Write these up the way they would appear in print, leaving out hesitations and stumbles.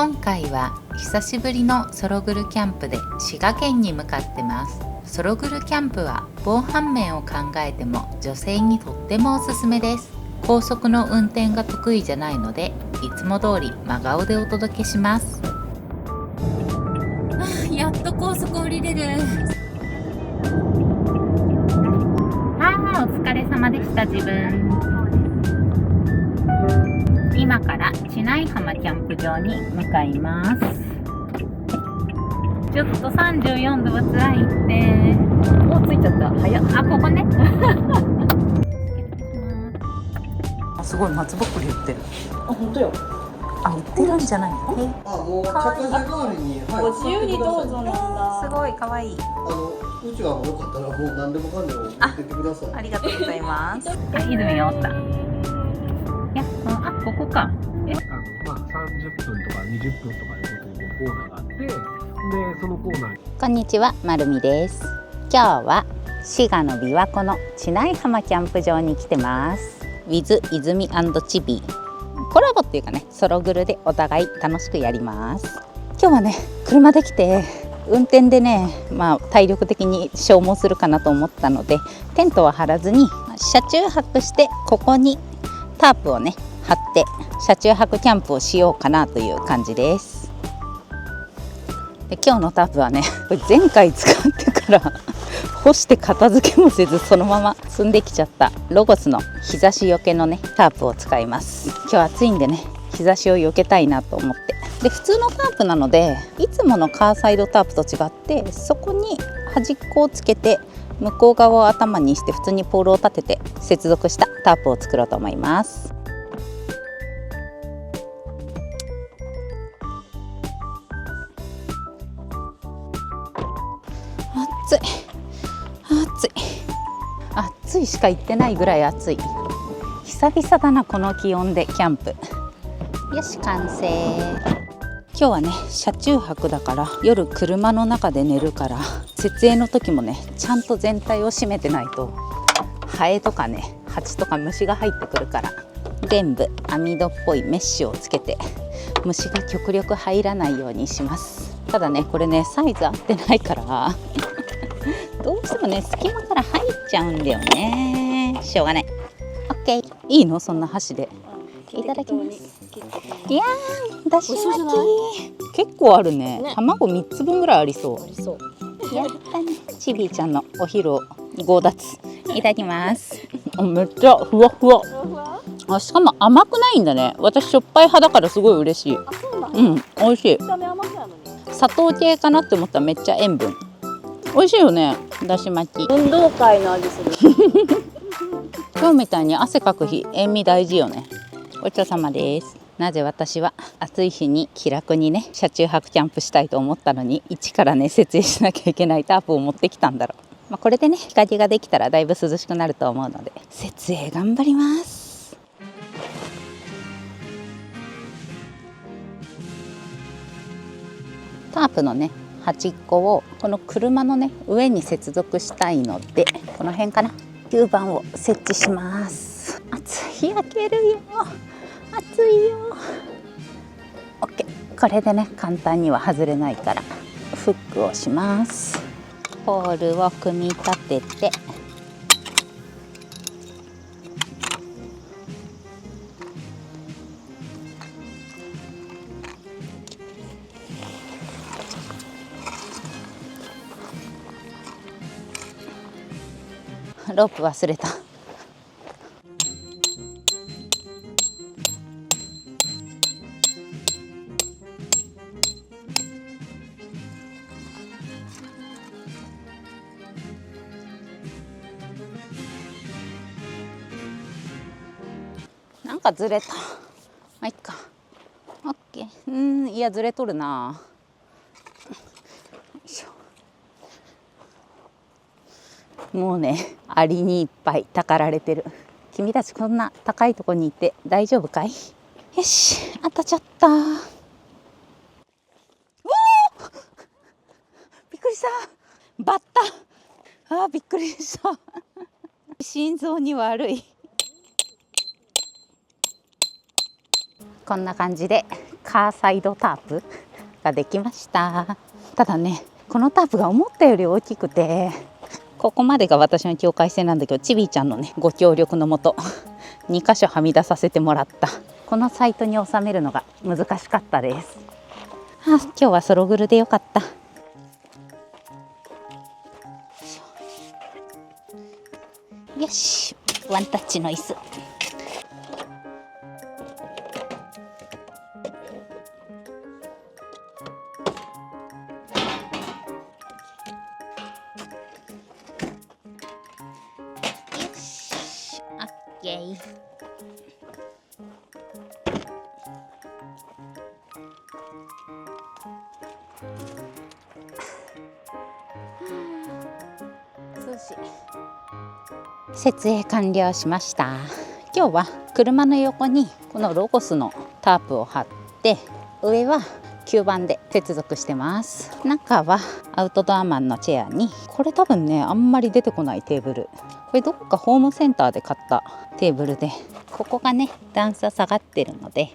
今回は久しぶりのソログルキャンプで滋賀県に向かってます。ソログルキャンプは防犯面を考えても女性にとってもおすすめです。高速の運転が得意じゃないので、いつも通り真顔でお届けします。やっと高速降りれる。お疲れ様でした。自分今から知内浜キャンプ場に向かいます。ちょっと34度は辛いって。もう着いちゃった。早っ。ここね。すごい松ぼっくり売ってる。本当よ。売ってるんじゃない。もう着火剤代わりに、ご自由にどうぞなんだ。すごい可愛い。うちはもうよかったらもう何でもかんでも持ってってください。ありがとうございます。泉よった。ここか。30分とか20分とかいうコーナーがあって、でそのコーナーに。こんにちは、まるみです。今日は滋賀の琵琶湖の知内浜キャンプ場に来てます。with 泉&ちびコラボっていうかね、ソログルでお互い楽しくやります。今日はね、車で来て運転でね、体力的に消耗するかなと思ったので、テントは張らずに車中泊して、ここにタープをね張って車中泊キャンプをしようかなという感じです。で、今日のタープはね、これ前回使ってから干して片付けもせずそのまま積んできちゃったロゴスの日差しよけのねタープを使います。今日暑いんでね、日差しをよけたいなと思って。で、普通のタープなので、いつものカーサイドタープと違って、そこに端っこをつけて向こう側を頭にして普通にポールを立てて接続したタープを作ろうと思います。暑い暑いしか言ってないぐらい暑い。久々だな、この気温でキャンプ。よし、完成。今日はね、車中泊だから夜車の中で寝るから、設営の時もねちゃんと全体を閉めてないとハエとかね、ハチとか虫が入ってくるから、全部網戸っぽいメッシュをつけて虫が極力入らないようにします。ただね、これねサイズ合ってないからどうしてもね隙間から入っちゃうんだよね。しょうがない。 OK。 いいの、そんな箸で。いただきます。いやー、だし巻き結構ある ね。卵3つ分ぐらいありそう。やったね。ちびーちゃんのお昼を強奪。いただきます。めっちゃふわふわ。しかも甘くないんだね。私しょっぱい派だからすごい嬉しい。美味しい。砂糖系かなって思ったらめっちゃ塩分。美味しいよね、だし巻き。運動会の味する。今日みたいに汗かく日、塩味大事よね。ごちそうさまです。なぜ私は暑い日に気楽にね車中泊キャンプしたいと思ったのに、一からね設営しなきゃいけないタープを持ってきたんだろう。これでね日陰ができたらだいぶ涼しくなると思うので、設営頑張ります。タープのね端っこをこの車のね上に接続したいので、この辺かな、吸盤を設置します。暑い、焼けるよ、暑いよ。 OK。 これでね簡単には外れないからフックをします。ポールを組み立てて、ロープ忘れた。なんかずれた。いっか。オッケー。いやずれとるな。よいしょ。もうね、アリにいっぱいたかられてる。君たちこんな高いとこにいて大丈夫かい？よし、当たっちゃった。びっくりした。バッタ。びっくりした。心臓に悪い。こんな感じでカーサイドタープができました。ただね、このタープが思ったより大きくて、ここまでが私の境界線なんだけど、ちびーちゃんのねご協力のもと2箇所はみ出させてもらった。このサイトに収めるのが難しかったです。今日はソログルでよかった。よし、ワンタッチの椅子。イエイ。設営完了しました。今日は車の横にこのロゴスのタープを貼って、上は吸盤で接続してます。中はアウトドアマンのチェアに、これ多分ねあんまり出てこないテーブル、これどこかホームセンターで買ったテーブルで、ここがね段差下がってるので、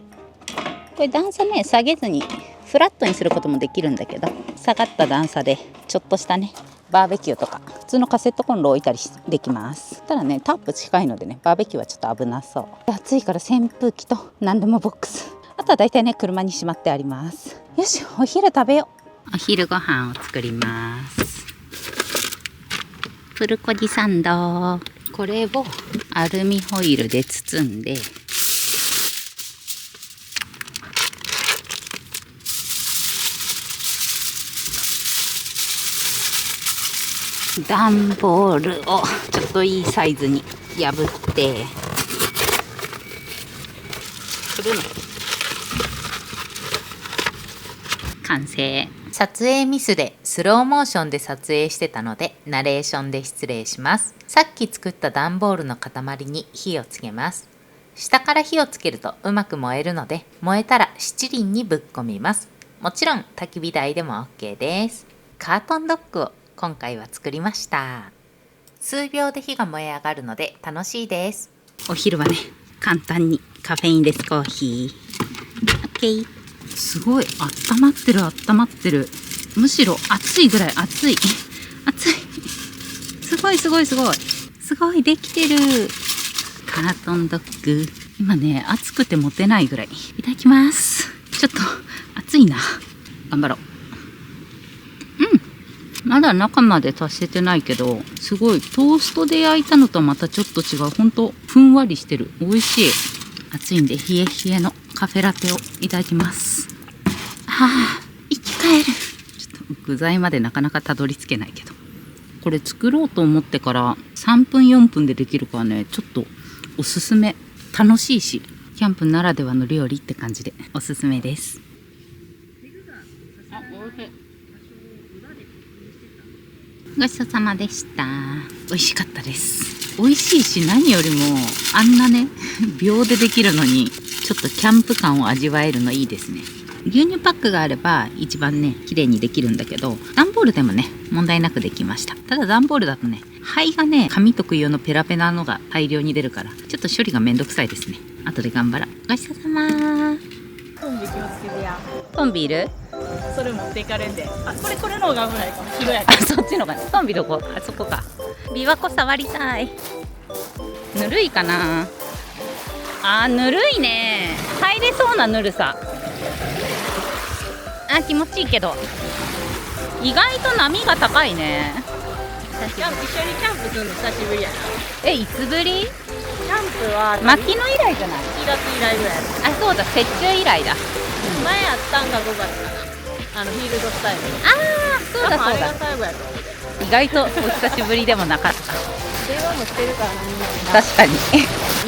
これ段差ね下げずにフラットにすることもできるんだけど、下がった段差でちょっとしたねバーベキューとか普通のカセットコンロ置いたりできます。ただねタープ近いのでね、バーベキューはちょっと危なそう。暑いから扇風機と何でもボックス、あとはだいたいね車にしまってあります。よし、お昼食べよう。お昼ご飯を作ります。プルコギサンド、これをアルミホイルで包んで、段ボールをちょっといいサイズに破ってくるの。完成。撮影ミスでスローモーションで撮影してたのでナレーションで失礼します。さっき作った段ボールの塊に火をつけます。下から火をつけるとうまく燃えるので、燃えたら七輪にぶっ込みます。もちろん焚き火台でも OK です。カートンドッグを今回は作りました。数秒で火が燃え上がるので楽しいです。お昼はね簡単にカフェインレスコーヒー OK。 すごい温まってる温まってる。むしろ熱いぐらい熱い熱い。すごいすごいすごいすごいできてる。カートンドッグ今ね熱くて持てないぐらい。いただきます。ちょっと熱いな、頑張ろう。まだ中まで達せてないけど、すごいトーストで焼いたのとはまたちょっと違う。ほんとふんわりしてる。美味しい。暑いんで冷え冷えのカフェラテをいただきます。生き返る。ちょっと具材までなかなかたどり着けないけど、これ作ろうと思ってから3分4分でできるからね、ちょっとおすすめ。楽しいしキャンプならではの料理って感じでおすすめです。ごちそうさまでした。美味しかったです。美味しいし、何よりもあんなね秒でできるのにちょっとキャンプ感を味わえるのいいですね。牛乳パックがあれば一番ね綺麗にできるんだけど、段ボールでもね問題なくできました。ただ段ボールだとね灰がね紙特有のペラペラのが大量に出るから、ちょっと処理がめんどくさいですね。後で頑張ら。ごちそうさま。トンビ気をつけてや。トンビいる？それ持っていかれんで。これの方が危ないかも。広やかあ、そっちのがね。トンビどこ？あそこか。琵琶湖触りたい。ぬるいかな。ぬるいね。入れそうなぬるさ。気持ちいいけど意外と波が高いね。一緒にキャンプするの久しぶりやな。いつぶり？キャンプは牧野以来じゃない？2月以来ぐらい。そうだ、雪中以来だ。前やったんが5月かな。フィールドスタイル。そうだそうあれがだ。最後やと思う。意外とお久しぶりでもなかった。電話もしてるから何も確かに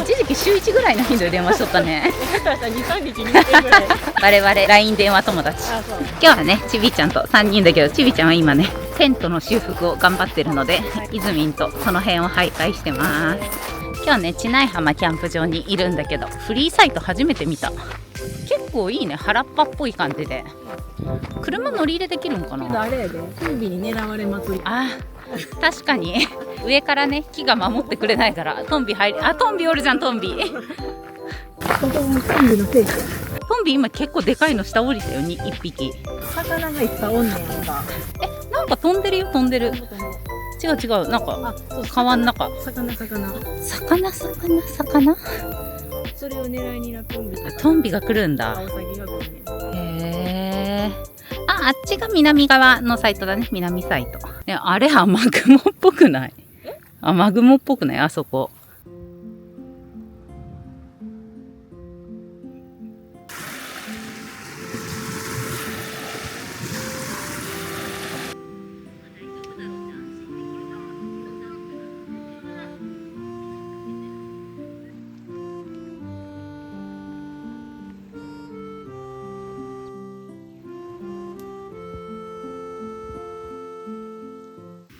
一時期週1ぐらいの頻度で電話しとったね。下手したら2、3日に1回ぐらい。我々 LINE 電話友達。そう。今日はねちびちゃんと3人だけど、ちびちゃんは今ねテントの修復を頑張ってるので、いずみんとその辺を徘徊してます。今日ね知内浜キャンプ場にいるんだけど、フリーサイト初めて見た。結構いいね、原っぱっぽい感じで。車乗り入れできるんかな。あれやで、トンビに狙われまくり。確かに上からね木が守ってくれないからトンビ入り。トンビおるじゃん。トンビここもトンビの聖地。トンビ今結構でかいの下降りたよに1匹。魚がいっぱいおんねやんか。なんか飛んでるよ飛んでる。違う違う、なんかそう川の中。魚。魚。それを狙いになトンビとトンビが来るんだ。アオサギが来るね。へえ。あっちが南側のサイトだね。南サイト。あれ雨雲っぽくない？雨雲っぽくないあそこ。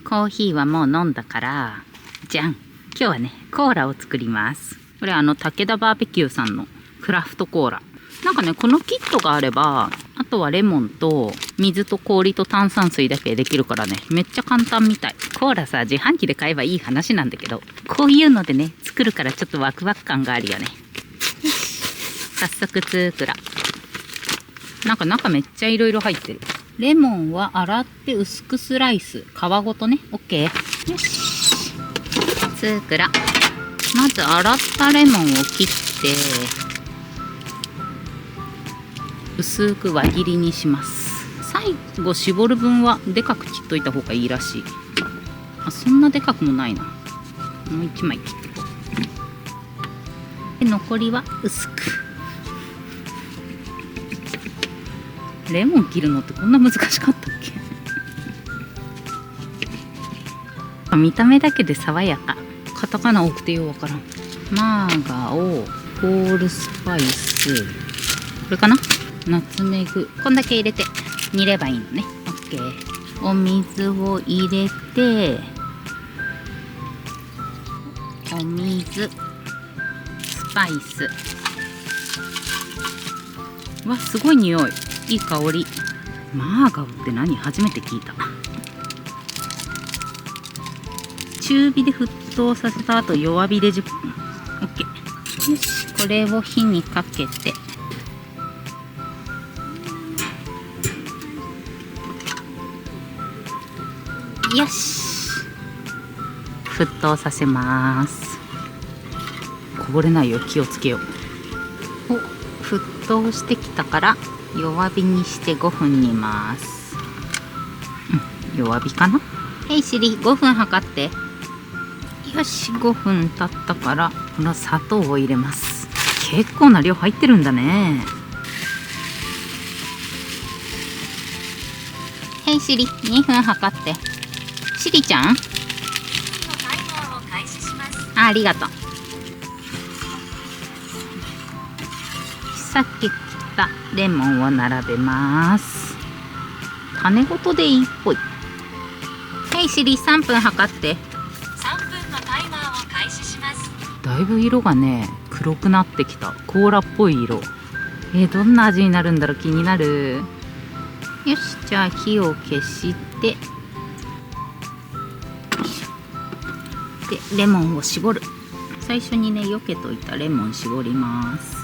コーヒーはもう飲んだからじゃん、今日はねコーラを作ります。これ武田バーベキューさんのクラフトコーラ。なんかねこのキットがあればあとはレモンと水と氷と炭酸水だけできるからねめっちゃ簡単みたい。コーラさ自販機で買えばいい話なんだけど、こういうのでね作るからちょっとワクワク感があるよね。早速作ら。なんか中めっちゃいろいろ入ってる。レモンは洗って薄くスライス。皮ごとね。オッケー。よし。作ら。まず洗ったレモンを切って、薄く輪切りにします。最後絞る分はでかく切っといた方がいいらしい。そんなでかくもないな。もう一枚切ってこう。で残りは薄く。レモン切るのってこんな難しかったっけ？見た目だけで爽やか。カタカナ多くてようわからん。マーガオ、ホールスパイス、これかな？ナツメグ。こんだけ入れて煮ればいいのね。オッケー。お水を入れて、お水、スパイス。わ、すごい匂い。いい香り。マーガオって何？初めて聞いた。中火で沸騰させた後弱火で10分。オッケー。よし、これを火にかけて。よし。沸騰させます。こぼれないよ、気をつけよう。お、沸騰してきたから弱火にして5分煮ます。弱火かな。ヘイシリ、5分測って。よし、5分経ったからこの砂糖を入れます。結構な量入ってるんだね。ヘイシリ、2分測って。シリちゃん、ありがとう。さっき切ったレモンを並べます。種ごとでいいっぽい。ヘイシリ、3分測って。3分のタイマーを開始します。だいぶ色がね黒くなってきた。コーラっぽい色。どんな味になるんだろう、気になる。よし、じゃあ火を消して、でレモンを絞る。最初にね避けといたレモン絞ります。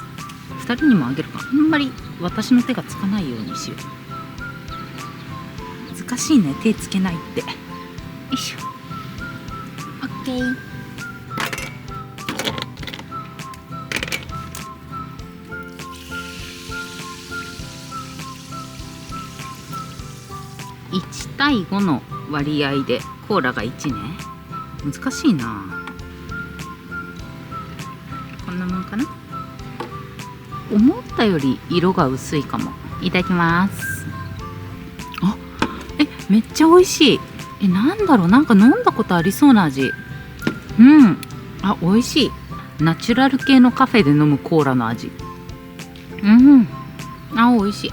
2人にもあげるか。あんまり私の手がつかないようにしよう。難しいね、手つけないって。よいしょ。オッケー。1対5の割合でコーラが1ね。難しいな。こんなもんかな。思ったより色が薄いかも。いただきます。あ、めっちゃ美味しい。なんだろう、なんか飲んだことありそうな味。あ、美味しい。ナチュラル系のカフェで飲むコーラの味。あ、美味しい。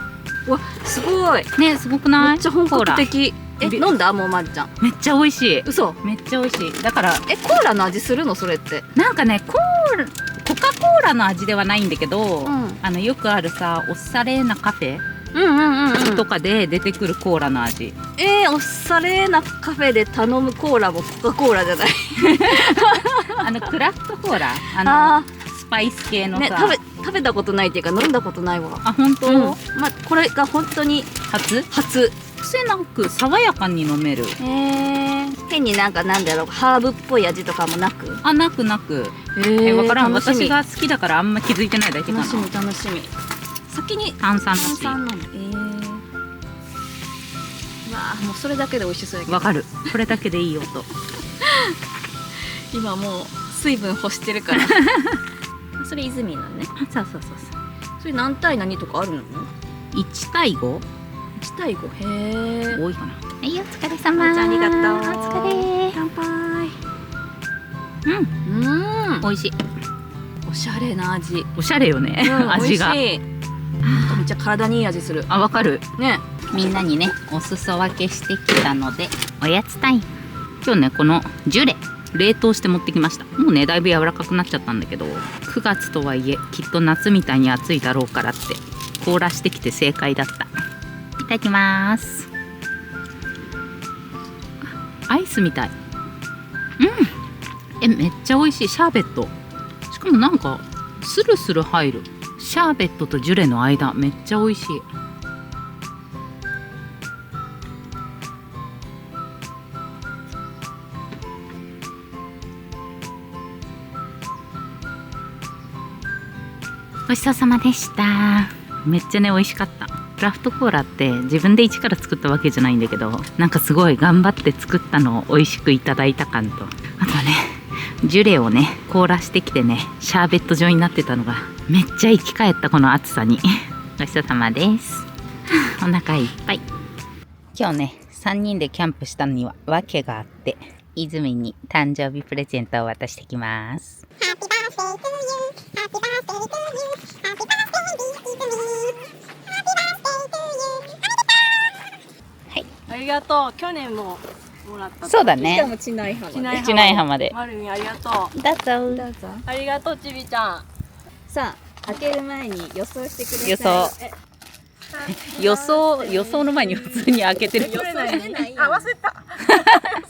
わ、すごいね、すごくない？めっちゃ本格的。コーラ飲んだもうまるちゃん。めっちゃ美味しい。嘘。めっちゃ美味しい。だからコーラの味するのそれって。なんかね、コカ・コーラの味ではないんだけど、よくあるさ、おしゃれなカフェとかで出てくるコーラの味。おしゃれなカフェで頼むコーラもコカ・コーラじゃない。クラフトコーラ、スパイス系のさ、ね、食べたことないっていうか飲んだことないわ。あ、本当？まあこれが本当に初？初。癖なく爽やかに飲める。変になんだろう、ハーブっぽい味とかもなく。あ、なくなく。わからん。私が好きだからあんま気づいてないだけかな。楽しみ楽しみ。先に炭酸だし。炭酸飲む。わあ、もうそれだけで美味しそうやけど。わかる。これだけでいい音。今もう水分欲してるからそれ泉なんね。そうそうそうそう。それ何対何とかあるの1対 5？ 1対5。へえ。多いかな。はい、お疲れ様。ありがとう。お疲れ。乾杯。美味しい。おしゃれな味。おしゃれよね。味が。美味しい。めっちゃ体にいい味する。あ、わかる。ね。みんなにね、お裾分けしてきたので、おやつタイム。今日ね、このジュレ冷凍して持ってきました。もうね、だいぶ柔らかくなっちゃったんだけど、9月とはいえきっと夏みたいに暑いだろうからって凍らしてきて正解だった。いただきます。アイスみたい。めっちゃ美味しい。シャーベット、しかもなんかスルスル入る。シャーベットとジュレの間、めっちゃ美味しい。ごちそうさまでした。めっちゃね、美味しかった。クラフトコーラって自分で一から作ったわけじゃないんだけど、なんかすごい頑張って作ったのを美味しくいただいた感と、あとね、ジュレをね凍らしてきてね、シャーベット状になってたのがめっちゃ生き返った、この暑さにごちそうさまです。お腹いっぱい。今日ね、3人でキャンプしたのには訳があって、泉に誕生日プレゼントを渡してきます。ありがとう。去年ももらった。そうだね。しかもちない浜。ちない浜で。まるみありがとう。どうぞ。どうぞ。ありがとうちびちゃん。さあ、開ける前に予想してください。予想の前に普通に開けてる。予想してないあ、忘れた。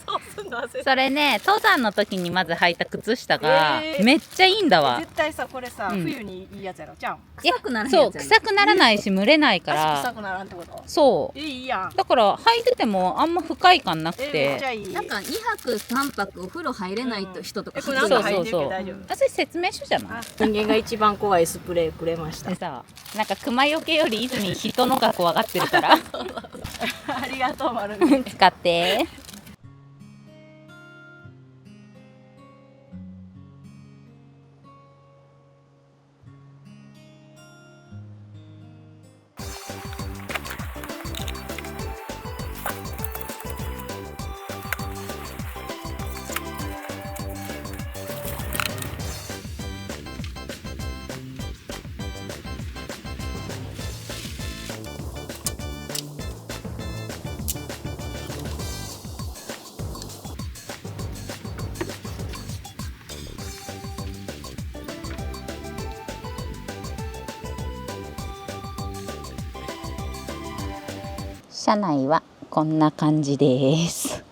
そうすんの忘れた。それね、登山の時にまず履いた靴下がめっちゃいいんだわ。絶対さ、これさ、うん冬にいいやつやろ。じゃん。臭くならへんそう、やつやね。臭くならないし蒸れないか足臭ら。くならんってこと？そう。いいやん。だから履いててもあんま不快感なくめっちゃて。いい。なんか2泊3泊お風呂入れない人とかこれそうなんか入ってるけそうそうど大丈夫。私説明書じゃない。人間が一番怖いスプレーくれましたで。さ、なんか熊よけより泉人のが怖がってるからありがとうまるみ。使って。車内はこんな感じです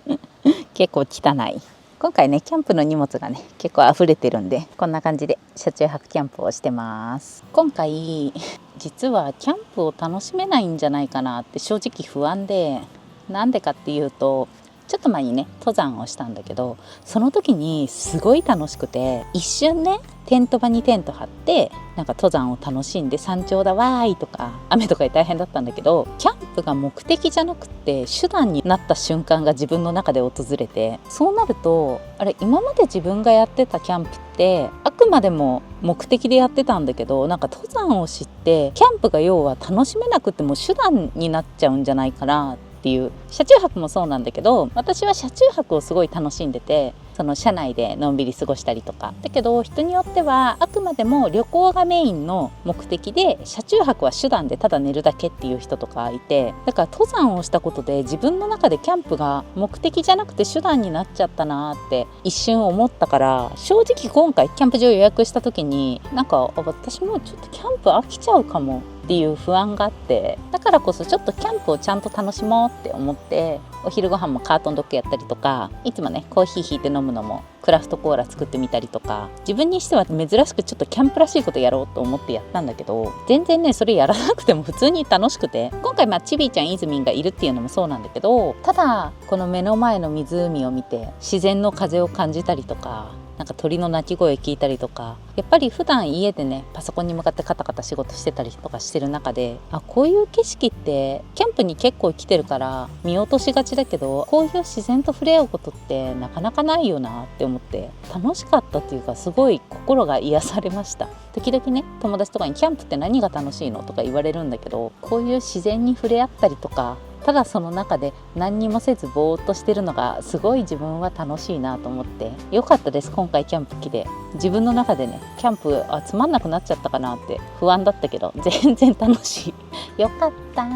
結構汚い。今回ね、キャンプの荷物がね結構溢れてるんで、こんな感じで車中泊キャンプをしてます。今回実はキャンプを楽しめないんじゃないかなって正直不安で、なんでかっていうと、ちょっと前にね登山をしたんだけど、その時にすごい楽しくて、一瞬ねテント場にテント張ってなんか登山を楽しんで、山頂だわーいとか雨とかで大変だったんだけど、キャンプが目的じゃなくて手段になった瞬間が自分の中で訪れて、そうなるとあれ、今まで自分がやってたキャンプってあくまでも目的でやってたんだけど、なんか登山を知ってキャンプが要は楽しめなくても手段になっちゃうんじゃないかなっていう。車中泊もそうなんだけど、私は車中泊をすごい楽しんでて、その車内でのんびり過ごしたりとかだけど、人によってはあくまでも旅行がメインの目的で、車中泊は手段でただ寝るだけっていう人とかいて、だから登山をしたことで自分の中でキャンプが目的じゃなくて手段になっちゃったなって一瞬思ったから、正直今回キャンプ場予約した時になんか私もちょっとキャンプ飽きちゃうかもっていう不安があって、だからこそちょっとキャンプをちゃんと楽しもうって思って、お昼ご飯もカートンドッグやったりとか、いつもねコーヒーひいて飲むのもクラフトコーラ作ってみたりとか、自分にしては珍しくちょっとキャンプらしいことやろうと思ってやったんだけど、全然ねそれやらなくても普通に楽しくて、今回チビーちゃんイズミンがいるっていうのもそうなんだけど、ただこの目の前の湖を見て自然の風を感じたりとか、なんか鳥の鳴き声聞いたりとか、やっぱり普段家でねパソコンに向かってカタカタ仕事してたりとかしてる中で、こういう景色ってキャンプに結構来てるから見落としがちだけど、こういう自然と触れ合うことってなかなかないよなって思って、楽しかったっていうか、すごい心が癒されました。時々ね友達とかにキャンプって何が楽しいのとか言われるんだけど、こういう自然に触れ合ったりとか、ただその中で何にもせずぼーっとしてるのがすごい自分は楽しいなと思って、よかったです。今回キャンプ来て自分の中でね、キャンプつまんなくなっちゃったかなって不安だったけど、全然楽しいよかった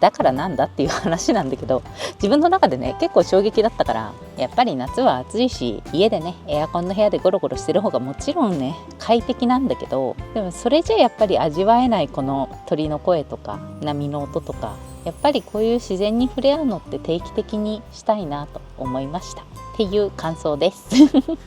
だからなんだっていう話なんだけど、自分の中でね結構衝撃だったから、やっぱり夏は暑いし、家でねエアコンの部屋でゴロゴロしてる方がもちろんね快適なんだけど、でもそれじゃやっぱり味わえないこの鳥の声とか波の音とか、やっぱりこういう自然に触れ合うのって定期的にしたいなと思いましたっていう感想です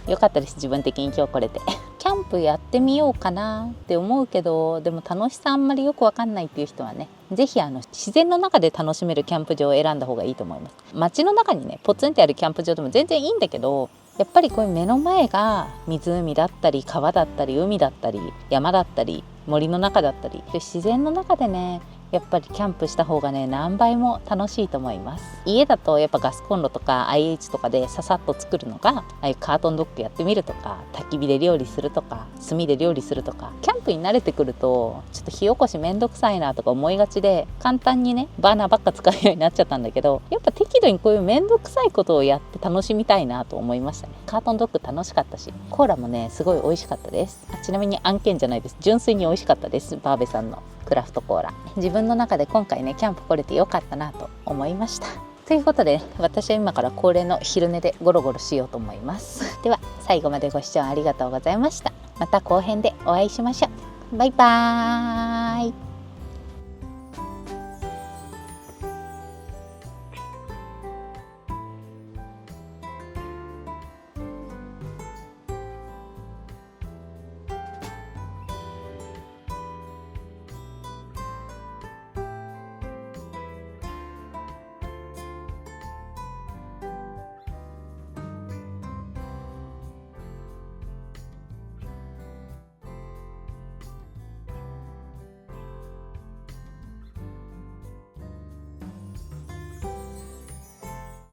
よかったです。自分的に今日来れてキャンプやってみようかなって思うけど、でも楽しさあんまりよくわかんないっていう人はね、ぜひ自然の中で楽しめるキャンプ場を選んだ方がいいと思います。街の中にねポツンってあるキャンプ場でも全然いいんだけど、やっぱりこういう目の前が湖だったり川だったり海だったり山だったり森の中だったり、自然の中でねやっぱりキャンプした方がね何倍も楽しいと思います。家だとやっぱガスコンロとか IH とかでささっと作るのが、ああいうカートンドッグやってみるとか、焚き火で料理するとか炭で料理するとか、キャンプに慣れてくるとちょっと火起こしめんどくさいなとか思いがちで、簡単にねバーナーばっか使うようになっちゃったんだけど、やっぱ適度にこういうめんどくさいことをやって楽しみたいなと思いましたね。カートンドッグ楽しかったし、コーラもねすごい美味しかったです。ちなみに案件じゃないです、純粋に美味しかったです。バーベさんのクラフトコーラ、自分の中で今回ねキャンプ来れてよかったなと思いました。ということで、ね、私は今から恒例の昼寝でゴロゴロしようと思います。では最後までご視聴ありがとうございました。また後編でお会いしましょう。バイバーイ。